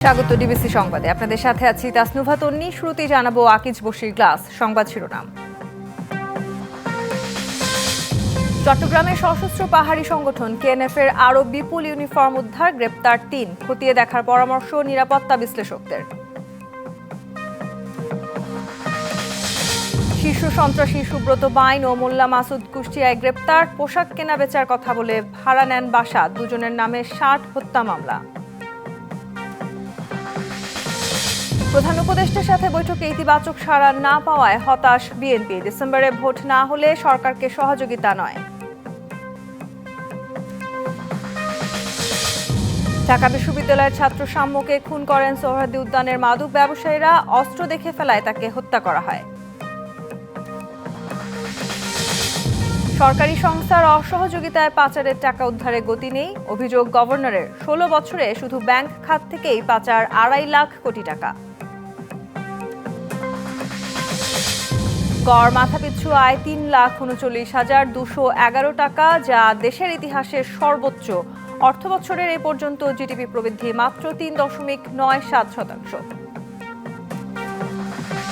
স্বাগত ডিবিসি সংবাদে আপনাদের সাথে আছি তাসনুভা তন্নি। শুরুতেই জানাবো আকিজ বশির গ্লাস সংবাদ শিরোনাম। চট্টগ্রামের সশস্ত্র পাহাড়ি সংগঠন কেএনএফ এর আরো বিপুল ইউনিফর্ম উদ্ধার, গ্রেপ্তার ৩, খতিয়ে দেখার পরামর্শ নিরাপত্তা বিশ্লেষকদের। শীর্ষ সন্ত্রাসী সুব্রত বাইন ও মোল্লা মাসুদ কুষ্টিয়ায় গ্রেপ্তার, পোশাক কেনা বেচার কথা বলে ভাড়া নেন বাসা, দুজনের নামে ৬০ হত্যা মামলা। প্রধান উপদেষ্টার সাথে বৈঠকে ইতিবাচক সাড়া না পাওয়ায় হতাশ বিএনপি, ডিসেম্বরে ভোট না হলে সরকারকে সহযোগিতা নয়। ঢাকা বিশ্ববিদ্যালয়ের ছাত্র সাম্যকে খুন করেন সোহরাওয়ার্দী উদ্যানের মাদক ব্যবসায়ীরা, অস্ত্র দেখে ফেলায় তাকে হত্যা করা হয়। সরকারি সংস্থার অসহযোগিতায় পাচারের টাকা উদ্ধারে গতি নেই, অভিযোগ গভর্নরের। ১৬ বছরে শুধু ব্যাংক খাত থেকেই পাচার ২.৫ লাখ কোটি টাকা। গড় মাথাপিছু আয় ৩,৩৯,২১১ টাকা, যা দেশের ইতিহাসের সর্বোচ্চ। অর্থবছরের এ পর্যন্ত জিডিপি প্রবৃদ্ধি মাত্র ৩.৯৭%।